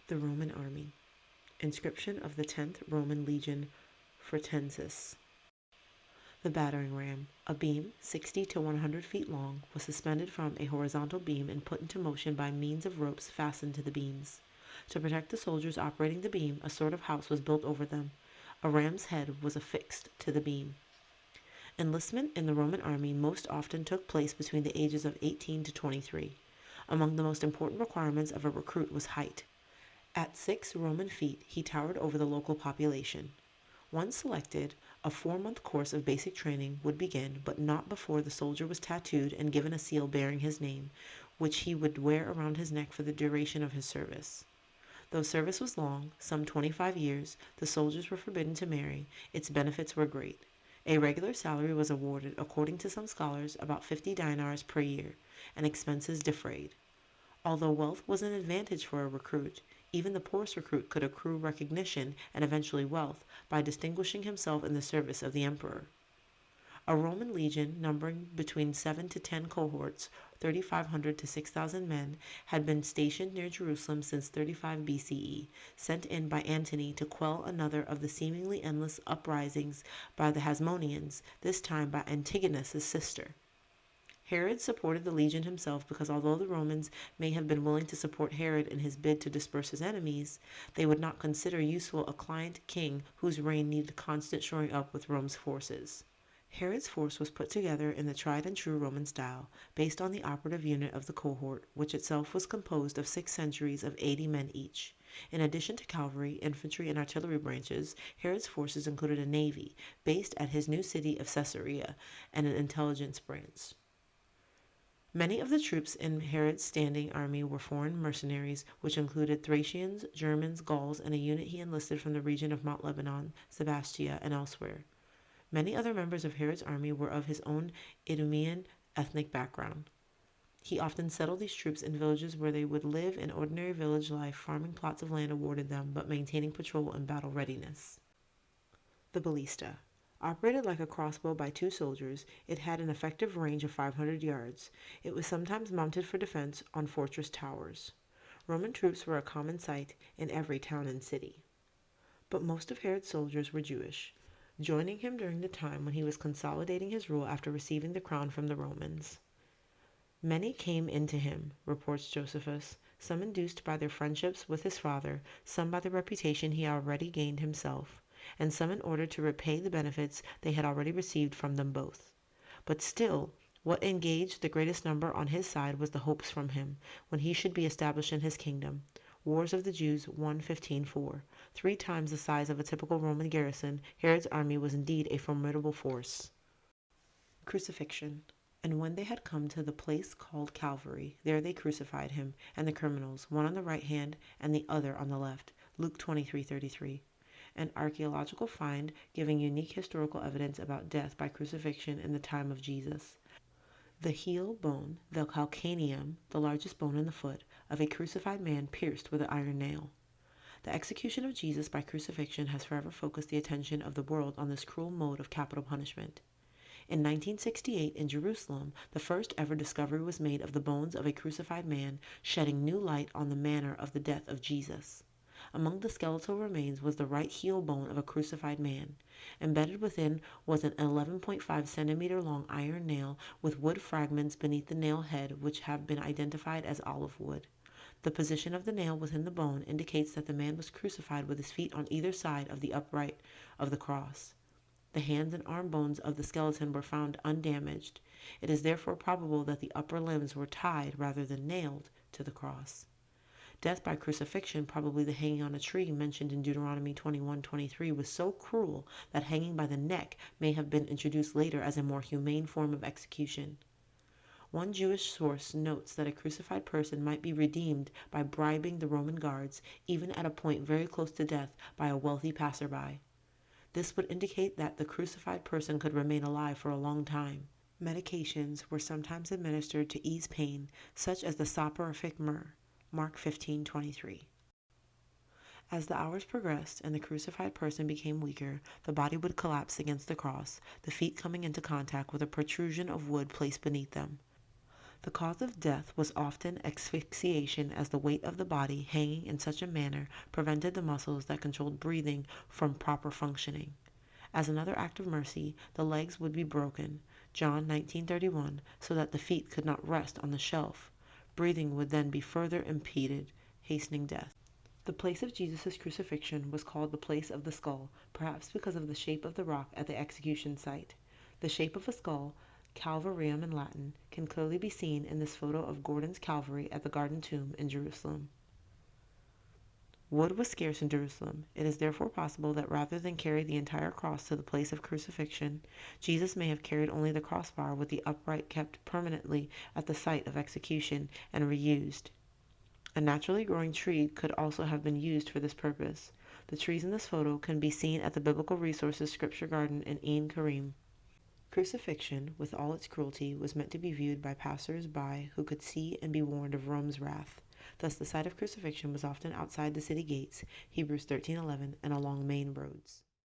The Roman Army. Inscription of the 10th Roman Legion Fretensis. The battering ram, a beam 60 to 100 feet long, was suspended from a horizontal beam and put into motion by means of ropes fastened to the beams. To protect the soldiers operating the beam, a sort of house was built over them. A ram's head was affixed to the beam. Enlistment in the Roman army most often took place between the ages of 18 to 23. Among the most important requirements of a recruit was height. At 6 Roman feet, he towered over the local population. Once selected, a 4-month course of basic training would begin, but not before the soldier was tattooed and given a seal bearing his name, which he would wear around his neck for the duration of his service. Though service was long, some 25 years, the soldiers were forbidden to marry. Its benefits were great. A regular salary was awarded, according to some scholars, about 50 dinars per year, and expenses defrayed. Although wealth was an advantage for a recruit, even the poorest recruit could accrue recognition and eventually wealth by distinguishing himself in the service of the emperor. A Roman legion, numbering between 7 to 10 cohorts, 3,500 to 6,000 men, had been stationed near Jerusalem since 35 BCE, sent in by Antony to quell another of the seemingly endless uprisings by the Hasmoneans, this time by Antigonus's sister. Herod supported the legion himself because although the Romans may have been willing to support Herod in his bid to disperse his enemies, they would not consider useful a client king whose reign needed constant shoring up with Rome's forces. Herod's force was put together in the tried and true Roman style, based on the operative unit of the cohort, which itself was composed of 6 centuries of 80 men each. In addition to cavalry, infantry, and artillery branches, Herod's forces included a navy, based at his new city of Caesarea, and an intelligence branch. Many of the troops in Herod's standing army were foreign mercenaries, which included Thracians, Germans, Gauls, and a unit he enlisted from the region of Mount Lebanon, Sebastia, and elsewhere. Many other members of Herod's army were of his own Idumean ethnic background. He often settled these troops in villages where they would live in ordinary village life, farming plots of land awarded them, but maintaining patrol and battle readiness. The ballista. Operated like a crossbow by 2 soldiers, it had an effective range of 500 yards. It was sometimes mounted for defense on fortress towers. Roman troops were a common sight in every town and city. But most of Herod's soldiers were Jewish, joining him during the time when he was consolidating his rule after receiving the crown from the Romans. Many came into him, reports Josephus, some induced by their friendships with his father, some by the reputation he already gained himself, and some in order to repay the benefits they had already received from them both. But still, what engaged the greatest number on his side was the hopes from him, when he should be established in his kingdom. Wars of the Jews 1:15-4. 3 times the size of a typical Roman garrison, Herod's army was indeed a formidable force. Crucifixion. And when they had come to the place called Calvary, there they crucified him, and the criminals, one on the right hand and the other on the left. Luke 23:33. An archaeological find giving unique historical evidence about death by crucifixion in the time of Jesus. The heel bone, the calcaneum, the largest bone in the foot, of a crucified man pierced with an iron nail. The execution of Jesus by crucifixion has forever focused the attention of the world on this cruel mode of capital punishment. In 1968, in Jerusalem, the first ever discovery was made of the bones of a crucified man, shedding new light on the manner of the death of Jesus. Among the skeletal remains was the right heel bone of a crucified man. Embedded within was an 11.5 centimeter long iron nail with wood fragments beneath the nail head which have been identified as olive wood. The position of the nail within the bone indicates that the man was crucified with his feet on either side of the upright of the cross. The hands and arm bones of the skeleton were found undamaged. It is therefore probable that the upper limbs were tied rather than nailed to the cross. Death by crucifixion, probably the hanging on a tree mentioned in Deuteronomy 21:23, was so cruel that hanging by the neck may have been introduced later as a more humane form of execution. One Jewish source notes that a crucified person might be redeemed by bribing the Roman guards, even at a point very close to death, by a wealthy passerby. This would indicate that the crucified person could remain alive for a long time. Medications were sometimes administered to ease pain, such as the soporific myrrh, Mark 15:23. As the hours progressed and the crucified person became weaker, the body would collapse against the cross, the feet coming into contact with a protrusion of wood placed beneath them. The cause of death was often asphyxiation, as the weight of the body hanging in such a manner prevented the muscles that controlled breathing from proper functioning. As another act of mercy, the legs would be broken, John 19:31, so that the feet could not rest on the shelf. Breathing would then be further impeded, hastening death. The place of Jesus' crucifixion was called the place of the skull, perhaps because of the shape of the rock at the execution site. The shape of a skull, calvarium in Latin, can clearly be seen in this photo of Gordon's Calvary at the Garden Tomb in Jerusalem. Wood was scarce in Jerusalem. It is therefore possible that rather than carry the entire cross to the place of crucifixion, Jesus may have carried only the crossbar, with the upright kept permanently at the site of execution and reused. A naturally growing tree could also have been used for this purpose. The trees in this photo can be seen at the Biblical Resources Scripture Garden in Ein Karim. Crucifixion, with all its cruelty, was meant to be viewed by passers-by who could see and be warned of Rome's wrath. Thus the site of crucifixion was often outside the city gates, Hebrews 13:11, and along main roads.